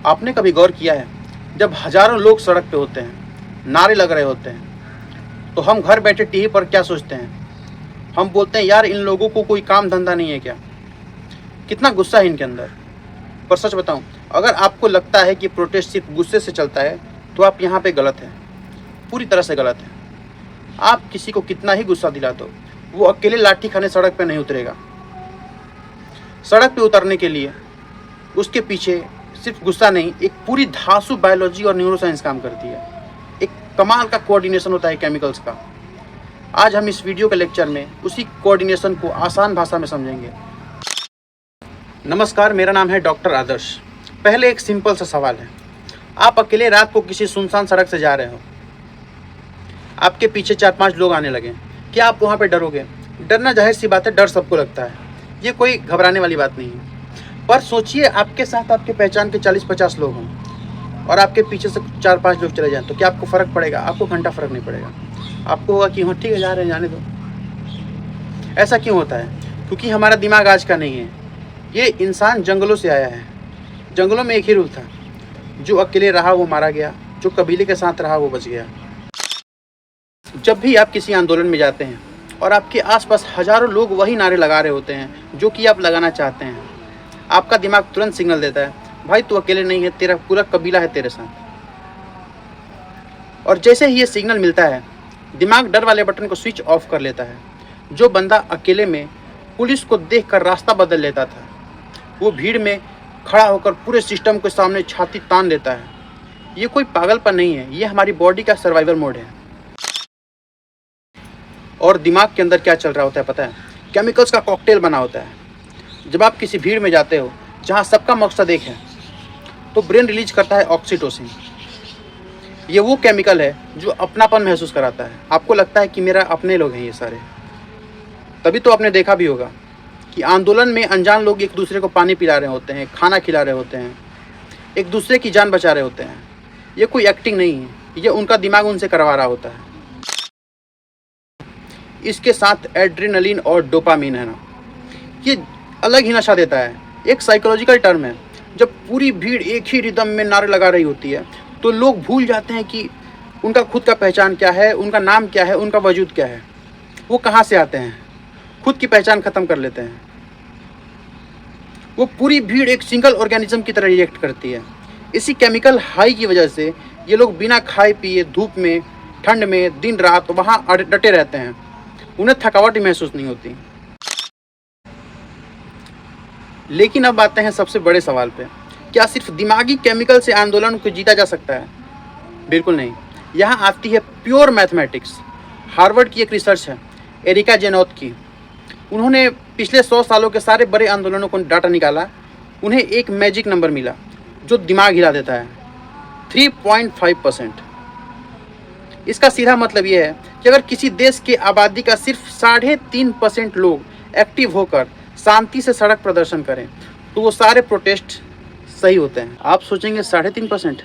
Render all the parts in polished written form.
आपने कभी गौर किया है, जब हजारों लोग सड़क पे होते हैं, नारे लग रहे होते हैं, तो हम घर बैठे टीवी पर क्या सोचते हैं? हम बोलते हैं यार इन लोगों को कोई काम धंधा नहीं है क्या? कितना गुस्सा है इनके अंदर। पर सच बताऊं, अगर आपको लगता है कि प्रोटेस्ट सिर्फ गुस्से से चलता है तो आप यहाँ पे गलत हैं, पूरी तरह से गलत हैं। आप किसी को कितना ही गुस्सा दिला दो, वो अकेले लाठी खाने सड़क पे नहीं उतरेगा। सड़क पे उतरने के लिए उसके पीछे सिर्फ गुस्सा नहीं, एक पूरी धांसू बायोलॉजी और न्यूरोसाइंस काम करती है। एक कमाल का कोऑर्डिनेशन होता है केमिकल्स का। आज हम इस वीडियो के लेक्चर में उसी कोऑर्डिनेशन को आसान भाषा में समझेंगे। नमस्कार, मेरा नाम है डॉक्टर आदर्श। पहले एक सिंपल सा सवाल है। आप अकेले रात को किसी सुनसान सड़क से जा रहे हो, आपके पीछे 4-5 लोग आने लगे, क्या आप वहाँ पे डरोगे? डरना जाहिर सी बात है, डर सबको लगता है, ये कोई घबराने वाली बात नहीं है। पर सोचिए आपके साथ आपके पहचान के 40-50 लोग हों और आपके पीछे से 4-5 लोग चले जाएं, तो क्या आपको फ़र्क पड़ेगा? आपको घंटा फ़र्क नहीं पड़ेगा। आपको होगा कि हाँ ठीक है, जा रहे हैं, जाने दो। ऐसा क्यों होता है? क्योंकि हमारा दिमाग आज का नहीं है। ये इंसान जंगलों से आया है। जंगलों में एक ही रूल था, जो अकेले रहा वो मारा गया, जो कबीले के साथ रहा वो बच गया। जब भी आप किसी आंदोलन में जाते हैं और आपके आसपास हजारों लोग वही नारे लगा रहे होते हैं जो कि आप लगाना चाहते हैं, आपका दिमाग तुरंत सिग्नल देता है, भाई तू अकेले नहीं है, तेरा पूरा कबीला है तेरे साथ। और जैसे ही ये सिग्नल मिलता है, दिमाग डर वाले बटन को स्विच ऑफ कर लेता है। जो बंदा अकेले में पुलिस को देखकर रास्ता बदल लेता था, वो भीड़ में खड़ा होकर पूरे सिस्टम के सामने छाती तान देता है। ये कोई पागलपन नहीं है, ये हमारी बॉडी का सर्वाइवल मोड है। और दिमाग के अंदर क्या चल रहा होता है पता है? केमिकल्स का कॉकटेल बना होता है। जब आप किसी भीड़ में जाते हो जहाँ सबका मकसद एक है, तो ब्रेन रिलीज करता है ऑक्सीटोसिन। ये वो केमिकल है जो अपनापन महसूस कराता है। आपको लगता है कि मेरा अपने लोग हैं ये सारे। तभी तो आपने देखा भी होगा कि आंदोलन में अनजान लोग एक दूसरे को पानी पिला रहे होते हैं, खाना खिला रहे होते हैं, एक दूसरे की जान बचा रहे होते हैं। ये कोई एक्टिंग नहीं है, ये उनका दिमाग उनसे करवा रहा होता है। इसके साथ एड्रेनलिन और डोपामिन है ना, ये अलग ही नशा देता है। एक साइकोलॉजिकल टर्म है। जब पूरी भीड़ एक ही रिदम में नारे लगा रही होती है, तो लोग भूल जाते हैं कि उनका खुद का पहचान क्या है, उनका नाम क्या है, उनका वजूद क्या है, वो कहाँ से आते हैं। खुद की पहचान खत्म कर लेते हैं। वो पूरी भीड़ एक सिंगल ऑर्गेनिज्म की तरह रिएक्ट करती है। इसी केमिकल हाई की वजह से ये लोग बिना खाए पिए धूप में, ठंड में, दिन रात वहाँ डटे रहते हैं। उन्हें थकावट ही महसूस नहीं होती। लेकिन अब आते हैं सबसे बड़े सवाल पे, क्या सिर्फ दिमागी केमिकल से आंदोलन को जीता जा सकता है? बिल्कुल नहीं। यहाँ आती है प्योर मैथमेटिक्स। हार्वर्ड की एक रिसर्च है, एरिका जेनोथ की। उन्होंने पिछले 100 सालों के सारे बड़े आंदोलनों को डाटा निकाला। उन्हें एक मैजिक नंबर मिला जो दिमाग हिला देता है, 3.5%। इसका सीधा मतलब यह है कि अगर किसी देश की आबादी का सिर्फ 3.5% लोग एक्टिव होकर शांति से सड़क प्रदर्शन करें, तो वो सारे प्रोटेस्ट सही होते हैं। आप सोचेंगे 3.5%?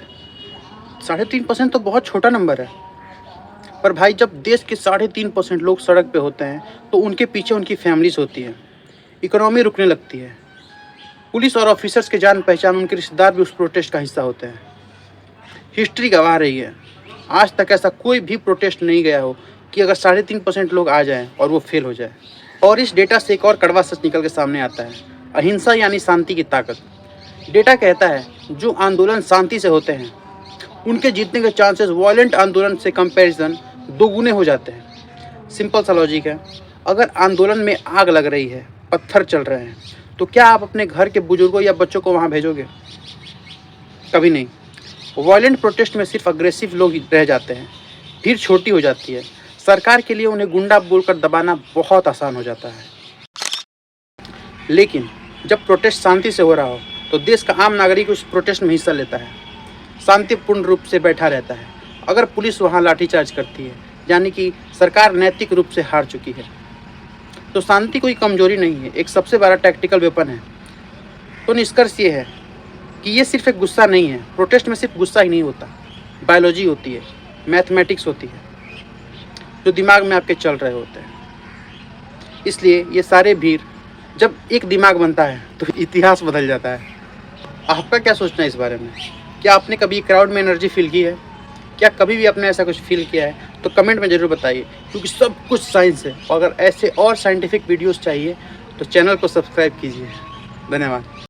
3.5% तो बहुत छोटा नंबर है। पर भाई, जब देश के 3.5% लोग सड़क पे होते हैं, तो उनके पीछे उनकी फैमिलीज होती है, इकोनॉमी रुकने लगती है। पुलिस और ऑफिसर्स के जान पहचान, उनके रिश्तेदार भी उस प्रोटेस्ट का हिस्सा होते हैं। हिस्ट्री गवाह रही है, आज तक ऐसा कोई भी प्रोटेस्ट नहीं गया हो कि अगर 3.5% लोग आ जाएं और वो फेल हो जाए। और इस डेटा से एक और कड़वा सच निकल के सामने आता है, अहिंसा यानी शांति की ताकत। डेटा कहता है जो आंदोलन शांति से होते हैं, उनके जीतने के चांसेस वायलेंट आंदोलन से कंपैरिजन 2 गुने हो जाते हैं। सिंपल सा लॉजिक है। अगर आंदोलन में आग लग रही है, पत्थर चल रहे हैं, तो क्या आप अपने घर के बुजुर्गों या बच्चों को वहाँ भेजोगे? कभी नहीं। वायलेंट प्रोटेस्ट में सिर्फ अग्रेसिव लोग रह जाते हैं, भीड़ छोटी हो जाती है। सरकार के लिए उन्हें गुंडा बोलकर दबाना बहुत आसान हो जाता है। लेकिन जब प्रोटेस्ट शांति से हो रहा हो, तो देश का आम नागरिक उस प्रोटेस्ट में हिस्सा लेता है, शांतिपूर्ण रूप से बैठा रहता है। अगर पुलिस वहाँ लाठीचार्ज करती है, यानी कि सरकार नैतिक रूप से हार चुकी है। तो शांति कोई कमजोरी नहीं है, एक सबसे बड़ा टैक्टिकल वेपन है। तो निष्कर्ष ये है कि ये सिर्फ एक गुस्सा नहीं है। प्रोटेस्ट में सिर्फ गुस्सा ही नहीं होता, बायोलॉजी होती है, मैथमेटिक्स होती है, जो दिमाग में आपके चल रहे होते हैं। इसलिए ये सारे भीड़ जब एक दिमाग बनता है तो इतिहास बदल जाता है। आपका क्या सोचना है इस बारे में? क्या आपने कभी क्राउड में एनर्जी फील की है? क्या कभी भी आपने ऐसा कुछ फील किया है? तो कमेंट में ज़रूर बताइए, क्योंकि सब कुछ साइंस है। और अगर ऐसे और साइंटिफिक वीडियोस चाहिए तो चैनल को सब्सक्राइब कीजिए। धन्यवाद।